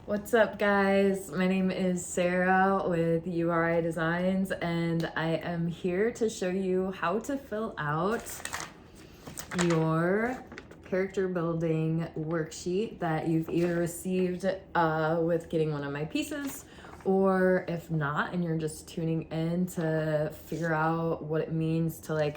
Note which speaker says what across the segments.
Speaker 1: What's up, guys? My name is Sarah with YOUAREIdesigns, and I am here to show you how to fill out your character building worksheet that you've either received with getting one of my pieces, or if not, and you're just tuning in to figure out what it means to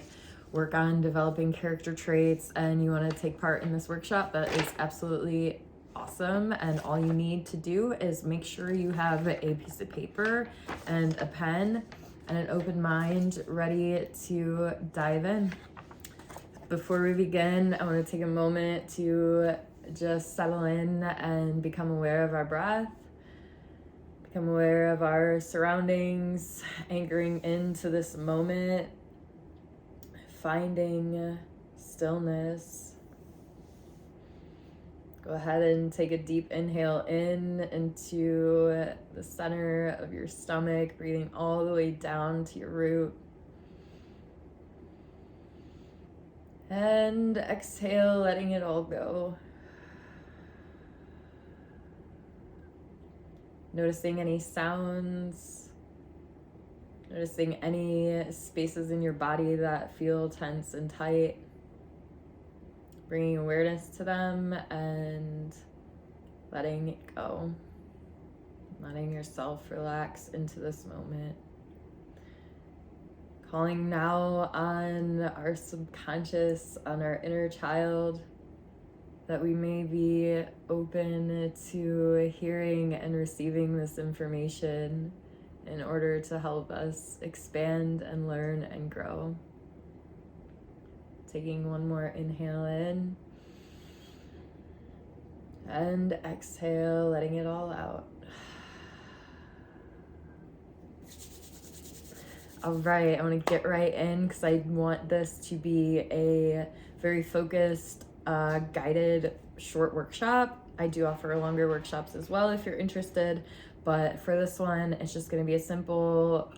Speaker 1: work on developing character traits and you want to take part in this workshop. That is absolutely awesome, and all you need to do is make sure you have a piece of paper and a pen and an open mind ready to dive in. Before we begin, I want to take a moment to just settle in and become aware of our breath, become aware of our surroundings, anchoring into this moment, finding stillness. Go ahead and take a deep inhale into the center of your stomach, breathing all the way down to your root. And exhale, letting it all go. Noticing any sounds, noticing any spaces in your body that feel tense and tight. Bringing awareness to them and letting it go. Letting yourself relax into this moment. Calling now on our subconscious, on our inner child, that we may be open to hearing and receiving this information in order to help us expand and learn and grow. Taking one more inhale in and exhale, letting it all out. All right, I want to get right in because I want this to be a very focused, guided short workshop. I do offer longer workshops as well if you're interested, but for this one, it's just going to be a simple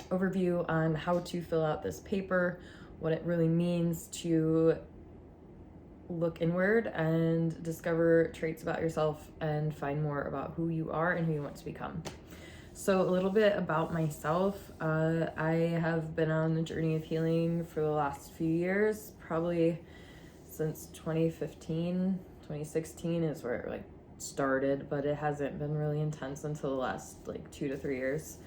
Speaker 1: overview on how to fill out this paper, what it really means to look inward and discover traits about yourself and find more about who you are and who you want to become. So a little bit about myself. I have been on the journey of healing for the last few years, probably since 2015. 2016 is where it started, but it hasn't been really intense until the last 2 to 3 years.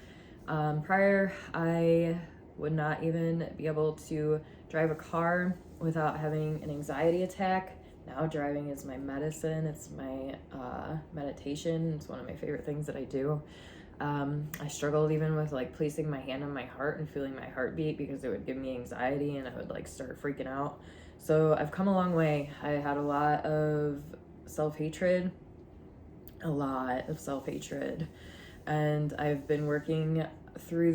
Speaker 1: Prior, I would not even be able to drive a car without having an anxiety attack. Now driving is my medicine. It's my meditation. It's one of my favorite things that I do. I struggled even with placing my hand on my heart and feeling my heartbeat because it would give me anxiety and I would start freaking out. So I've come a long way. I had a lot of self-hatred, and I've been working through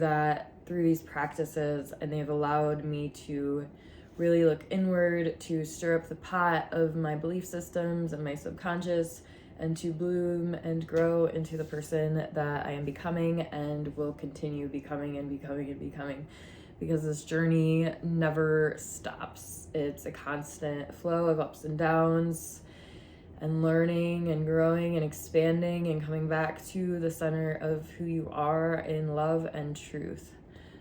Speaker 1: these practices, and they've allowed me to really look inward, to stir up the pot of my belief systems and my subconscious, and to bloom and grow into the person that I am becoming and will continue becoming and becoming and becoming, because this journey never stops. It's a constant flow of ups and downs, and learning and growing and expanding and coming back to the center of who you are in love and truth.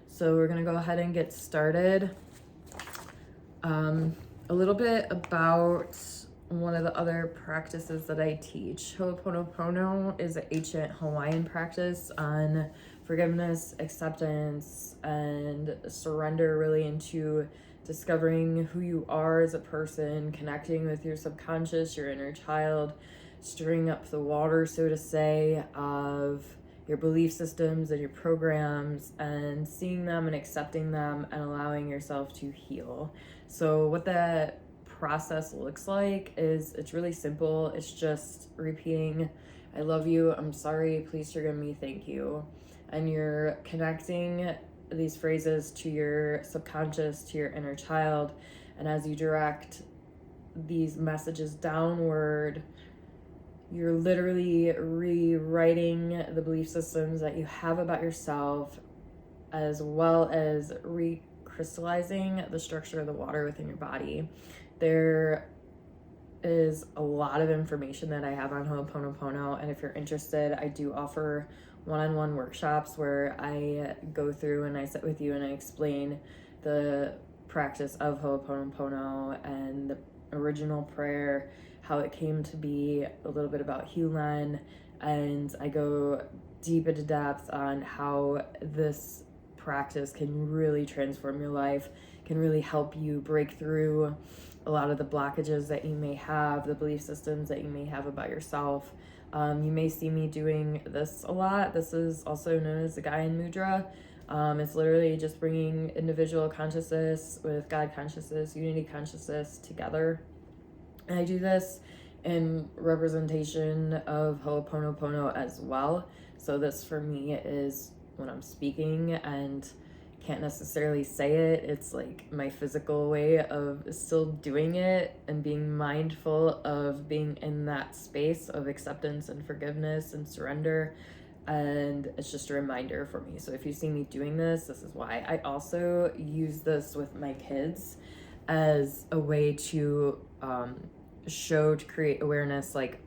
Speaker 1: So we're gonna go ahead and get started. A little bit about one of the other practices that I teach. Hooponopono is an ancient Hawaiian practice on forgiveness, acceptance, and surrender, really into discovering who you are as a person, connecting with your subconscious, your inner child, stirring up the water, so to say, of your belief systems and your programs, and seeing them and accepting them and allowing yourself to heal. So what that process looks like is, it's really simple. It's just repeating, I love you, I'm sorry, please forgive me, thank you. And you're connecting these phrases to your subconscious, to your inner child. And as you direct these messages downward, you're literally rewriting the belief systems that you have about yourself, as well as recrystallizing the structure of the water within your body. They're is a lot of information that I have on Hooponopono, and if you're interested, I do offer one-on-one workshops where I go through and I sit with you and I explain the practice of Hooponopono and the original prayer, how it came to be, a little bit about Hulan, and I go deep into depth on how this practice can really transform your life, can really help you break through a lot of the blockages that you may have, the belief systems that you may have about yourself. You may see me doing this a lot. This is also known as the Gaian Mudra. It's literally just bringing individual consciousness with God consciousness, unity consciousness together. And I do this in representation of Hooponopono as well. So this for me is when I'm speaking and can't necessarily say it, it's like my physical way of still doing it and being mindful of being in that space of acceptance and forgiveness and surrender. And it's just a reminder for me. So if you see me doing this, this is why. I also use this with my kids as a way to create awareness, like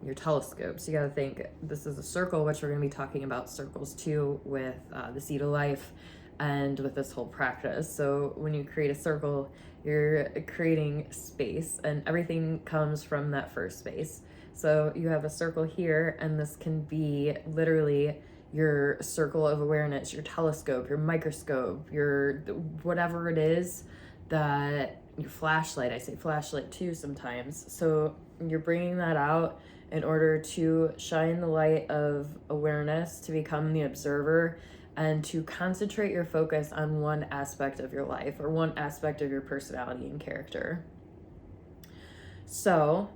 Speaker 1: your telescopes. You got to think this is a circle, which we're going to be talking about circles too with the Seed of Life and with this whole practice. So when you create a circle, you're creating space, and everything comes from that first space. So you have a circle here, and this can be literally your circle of awareness, your telescope, your microscope, your whatever it is, that your flashlight. I say flashlight too sometimes. So you're bringing that out in order to shine the light of awareness, to become the observer, and to concentrate your focus on one aspect of your life or one aspect of your personality and character. So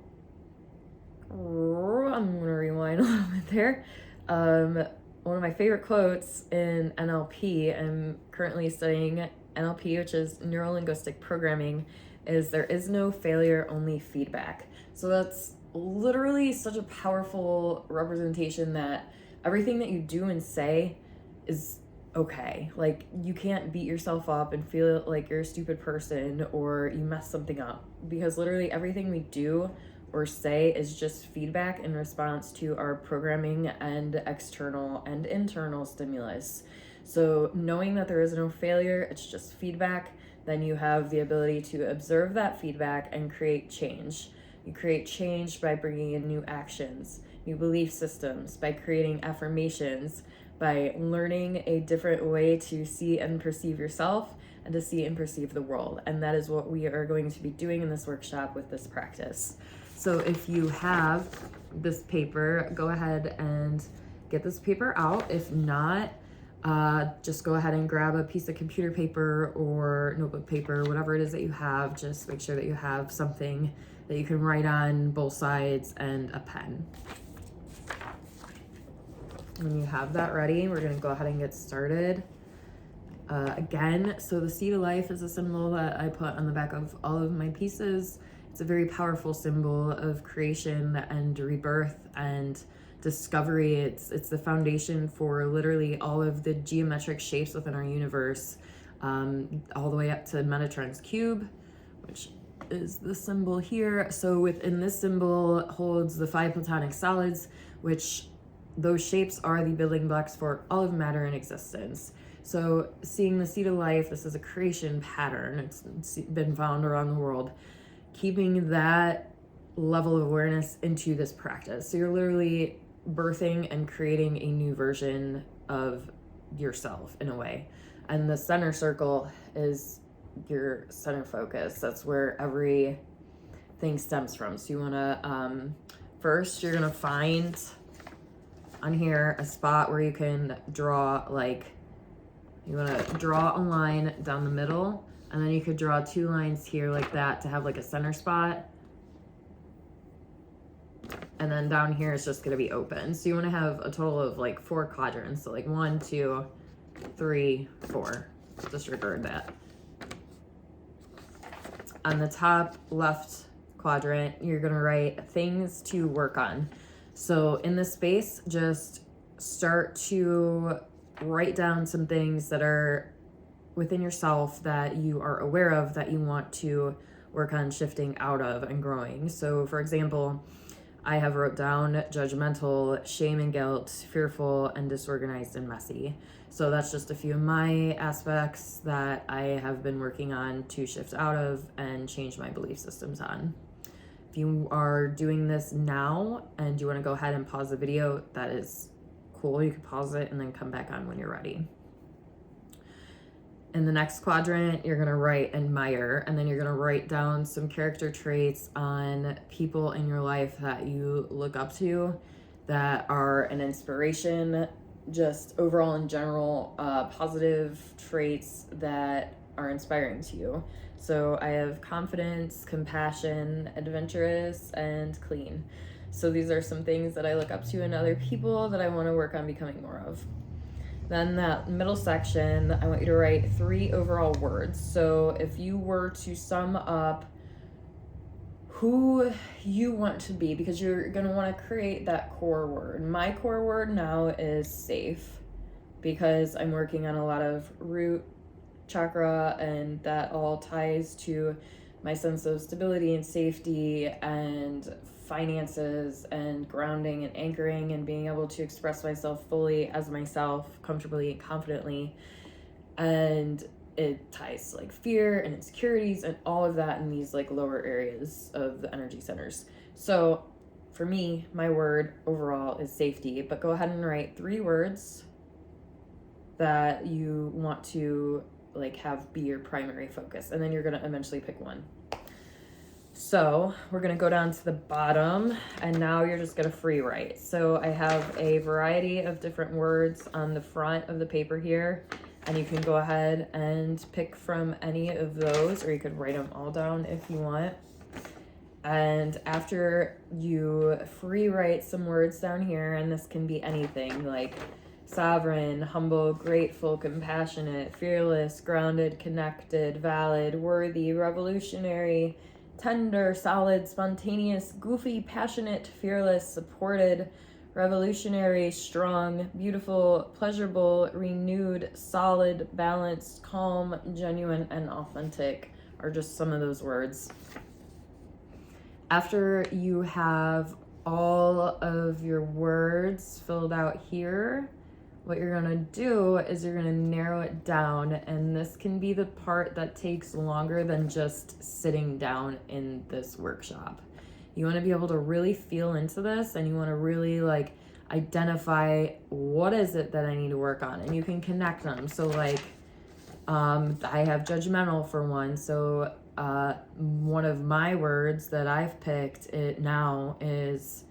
Speaker 1: I'm going to rewind a little bit there. One of my favorite quotes in NLP, I'm currently studying NLP, which is neuro-linguistic programming, is there is no failure, only feedback. So that's literally such a powerful representation that everything that you do and say is okay. Like, you can't beat yourself up and feel like you're a stupid person or you messed something up, because literally everything we do or say is just feedback in response to our programming and external and internal stimulus. So knowing that there is no failure, it's just feedback, then you have the ability to observe that feedback and create change. You create change by bringing in new actions, new belief systems, by creating affirmations, by learning a different way to see and perceive yourself and to see and perceive the world. And that is what we are going to be doing in this workshop with this practice. So if you have this paper, go ahead and get this paper out. If not, just go ahead and grab a piece of computer paper or notebook paper, whatever it is that you have. Just make sure that you have something that you can write on, both sides, and a pen. When you have that ready, we're gonna go ahead and get started. Again, so the Seed of Life is a symbol that I put on the back of all of my pieces. It's a very powerful symbol of creation and rebirth and discovery. It's the foundation for literally all of the geometric shapes within our universe, all the way up to Metatron's cube, which is the symbol here. So within this symbol holds the 5 platonic solids, which those shapes are the building blocks for all of matter in existence. So seeing the Seed of Life, this is a creation pattern. It's been found around the world. Keeping that level of awareness into this practice. So you're literally birthing and creating a new version of yourself in a way. And the center circle is your center focus. That's where everything stems from. So you wanna, first you're gonna find on here a spot where you can draw, like, you want to draw a line down the middle, and then you could draw 2 lines here like that to have like a center spot, and then down here is just going to be open. So you want to have a total of like 4 quadrants, so like 1, 2, 3, 4. Disregard that. On the top left quadrant, you're going to write things to work on. So in this space, just start to write down some things that are within yourself that you are aware of that you want to work on shifting out of and growing. So for example, I have wrote down judgmental, shame and guilt, fearful, and disorganized and messy. So that's just a few of my aspects that I have been working on to shift out of and change my belief systems on. If you are doing this now and you want to go ahead and pause the video, that is cool. You can pause it and then come back on when you're ready. In the next quadrant, you're gonna write admire, and then you're gonna write down some character traits on people in your life that you look up to, that are an inspiration, just overall in general, positive traits that are inspiring to you. So I have confidence, compassion, adventurous, and clean. So these are some things that I look up to in other people that I want to work on becoming more of. Then that middle section, I want you to write 3 overall words. So if you were to sum up who you want to be, because you're going to want to create that core word. My core word now is safe, because I'm working on a lot of root chakra, and that all ties to my sense of stability and safety and finances and grounding and anchoring and being able to express myself fully as myself, comfortably and confidently. And it ties to like fear and insecurities and all of that in these like lower areas of the energy centers. So for me, my word overall is safety, but go ahead and write 3 words that you want to like have be your primary focus, and then you're going to eventually pick one. So we're going to go down to the bottom, and now you're just going to free write. So I have a variety of different words on the front of the paper here, and you can go ahead and pick from any of those, or you could write them all down if you want. And after you free write some words down here, and this can be anything like sovereign, humble, grateful, compassionate, fearless, grounded, connected, valid, worthy, revolutionary, tender, solid, spontaneous, goofy, passionate, fearless, supported, revolutionary, strong, beautiful, pleasurable, renewed, solid, balanced, calm, genuine, and authentic are just some of those words. After you have all of your words filled out here, what you're gonna do is you're gonna narrow it down, and this can be the part that takes longer than just sitting down in this workshop. You wanna be able to really feel into this, and you wanna really like identify what is it that I need to work on, and you can connect them. So like, I have judgmental for one. So one of my words that I've picked it now is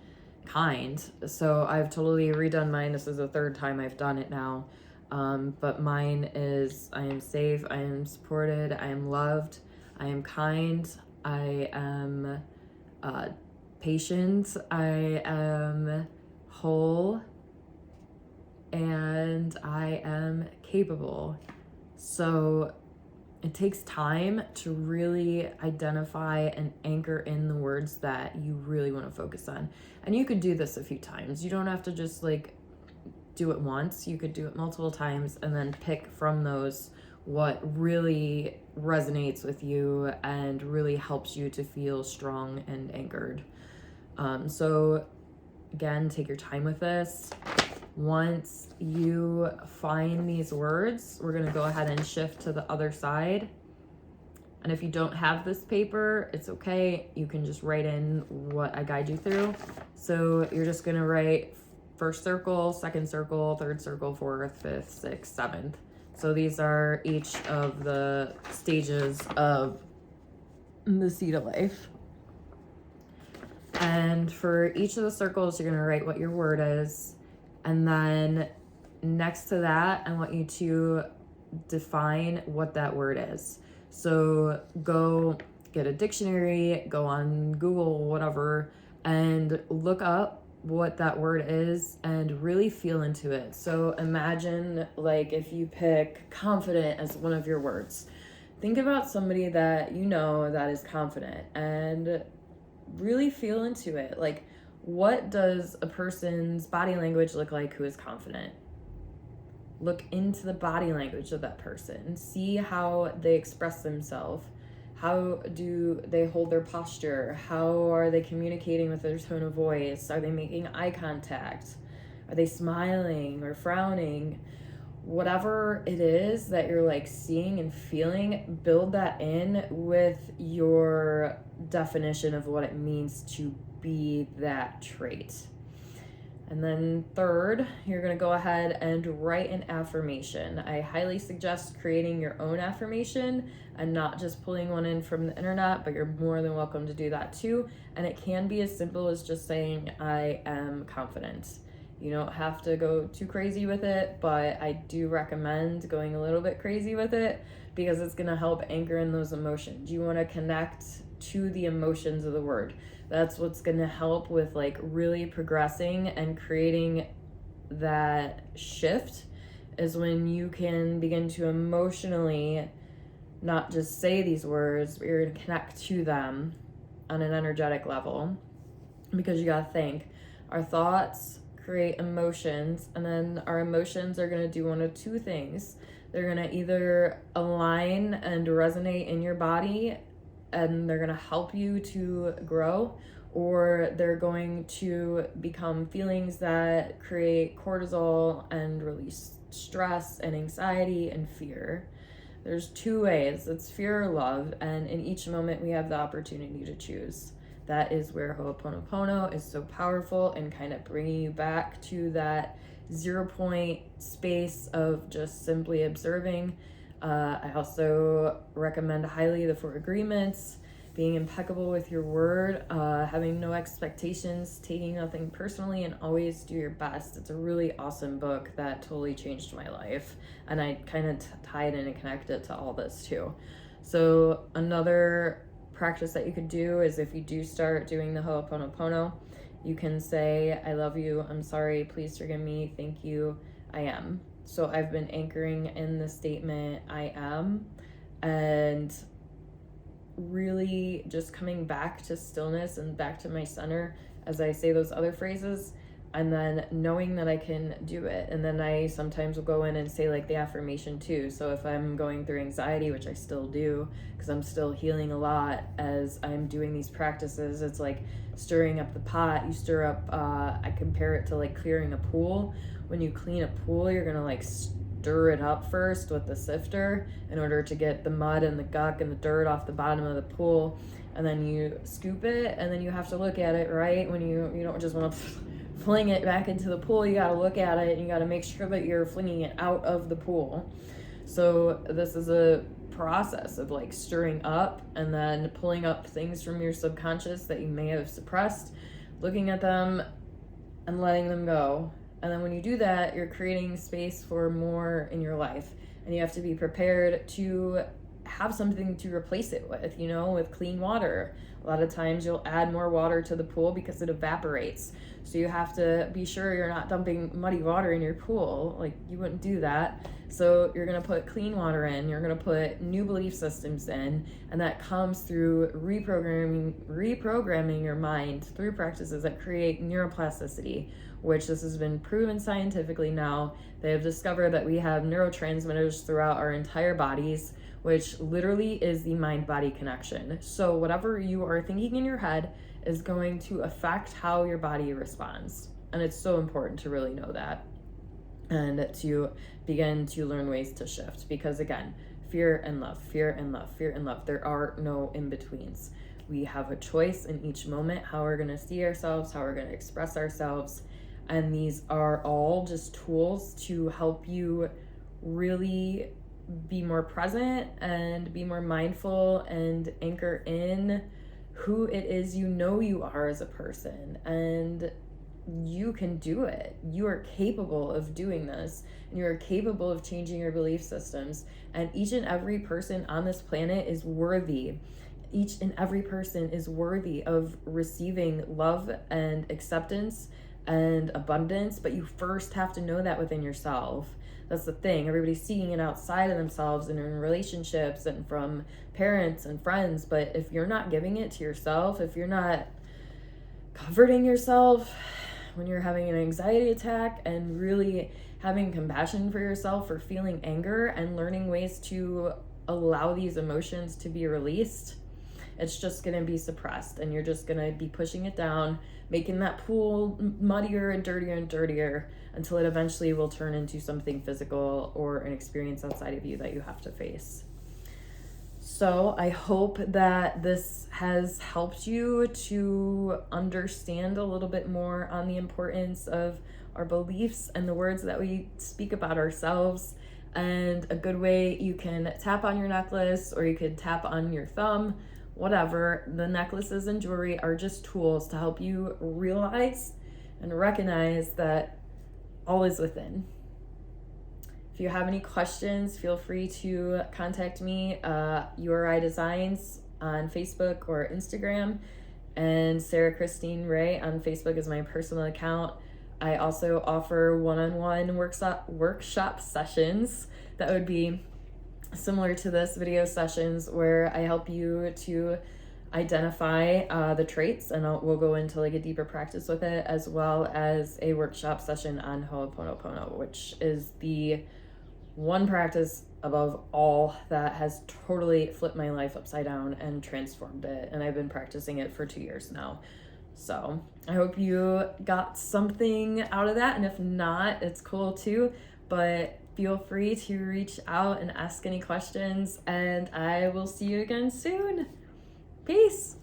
Speaker 1: kind. So I've totally redone mine. This is the 3rd time I've done it now. But mine is I am safe, I am supported, I am loved, I am kind, I am patient, I am whole, and I am capable. So it takes time to really identify and anchor in the words that you really want to focus on. And you could do this a few times. You don't have to just like do it once. You could do it multiple times and then pick from those what really resonates with you and really helps you to feel strong and anchored. So again, take your time with this. Once you find these words, we're going to go ahead and shift to the other side. And if you don't have this paper, it's okay. You can just write in what I guide you through. So you're just going to write 1st circle, 2nd circle, 3rd circle, 4th, 5th, 6th, 7th. So these are each of the stages of the seed of life. And for each of the circles, you're going to write what your word is. And then next to that, I want you to define what that word is. So go get a dictionary, go on Google, whatever, and look up what that word is and really feel into it. So imagine like if you pick confident as one of your words, think about somebody that you know that is confident and really feel into it. Like, what does a person's body language look like who is confident? Look into the body language of that person. See how they express themselves, How do they hold their posture? How are they communicating with their tone of voice? Are they making eye contact? Are they smiling or frowning? Whatever it is that you're like seeing and feeling, build that in with your definition of what it means to be that trait. And then third, you're going to go ahead and write an affirmation. I highly suggest creating your own affirmation and not just pulling one in from the internet, but you're more than welcome to do that too. And it can be as simple as just saying, I am confident. You don't have to go too crazy with it, but I do recommend going a little bit crazy with it because it's going to help anchor in those emotions. You want to connect to the emotions of the word. That's what's going to help with like really progressing and creating that shift, is when you can begin to emotionally not just say these words, but you're going to connect to them on an energetic level. Because you got to think, our thoughts create emotions, and then our emotions are going to do one of two things. They're going to either align and resonate in your body and they're going to help you to grow, or they're going to become feelings that create cortisol and release stress and anxiety and fear. There's two ways. It's fear or love, and in each moment we have the opportunity to choose. That is where Hooponopono is so powerful and kind of bringing you back to that 0 point space of just simply observing. I also recommend highly the 4 agreements, being impeccable with your word, having no expectations, taking nothing personally, and always do your best. It's a really awesome book that totally changed my life, and I kind of tied in and connected to all this too. So another practice that you could do is, if you do start doing the Hooponopono, you can say, I love you, I'm sorry, please forgive me, thank you, I am. So I've been anchoring in the statement, I am, and really just coming back to stillness and back to my center as I say those other phrases, and then knowing that I can do it. And then I sometimes will go in and say like the affirmation too. So if I'm going through anxiety, which I still do because I'm still healing a lot as I'm doing these practices, it's like stirring up the pot. You stir up, I compare it to like clearing a pool. When you clean a pool, you're gonna like stir it up first with the sifter in order to get the mud and the gunk and the dirt off the bottom of the pool, and then you scoop it, and then you have to look at it, right? When you don't just want to fling it back into the pool, you got to look at it and you got to make sure that you're flinging it out of the pool. So this is a process of like stirring up and then pulling up things from your subconscious that you may have suppressed, looking at them and letting them go. And then when you do that, you're creating space for more in your life, and you have to be prepared to have something to replace it with, you know, with clean water. A lot of times you'll add more water to the pool because it evaporates. So you have to be sure you're not dumping muddy water in your pool. Like, you wouldn't do that. So you're going to put clean water in, you're going to put new belief systems in, and that comes through reprogramming your mind through practices that create neuroplasticity, which this has been proven scientifically now. They have discovered that we have neurotransmitters throughout our entire bodies, which literally is the mind-body connection. So whatever you are thinking in your head is going to affect how your body responds. And it's so important to really know that and to begin to learn ways to shift. Because again, fear and love, fear and love, fear and love. There are no in-betweens. We have a choice in each moment, how we're gonna see ourselves, how we're gonna express ourselves. And these are all just tools to help you really be more present and be more mindful and anchor in who it is you know you are as a person. And you can do it. You are capable of doing this, and you are capable of changing your belief systems. And each and every person on this planet is worthy. Each and every person is worthy of receiving love and acceptance and abundance, but you first have to know that within yourself. That's the thing. Everybody's seeking it outside of themselves and in relationships and from parents and friends. But if you're not giving it to yourself, if you're not comforting yourself when you're having an anxiety attack and really having compassion for yourself for feeling anger and learning ways to allow these emotions to be released, it's just going to be suppressed, and you're just going to be pushing it down, making that pool muddier and dirtier until it eventually will turn into something physical or an experience outside of you that you have to face. So I hope that this has helped you to understand a little bit more on the importance of our beliefs and the words that we speak about ourselves. And a good way, you can tap on your necklace, or you could tap on your thumb, whatever. The necklaces and jewelry are just tools to help you realize and recognize that all is within. If you have any questions, feel free to contact me, YOUAREIdesigns on Facebook or Instagram, and Sarah Christine Ray on Facebook is my personal account. I also offer one-on-one workshop sessions that would be similar to this video sessions, where I help you to identify the traits, and we'll go into like a deeper practice with it, as well as a workshop session on Hooponopono, which is the one practice above all that has totally flipped my life upside down and transformed it. And I've been practicing it for 2 years now. So I hope you got something out of that. And if not, it's cool too. But feel free to reach out and ask any questions. And I will see you again soon. Peace.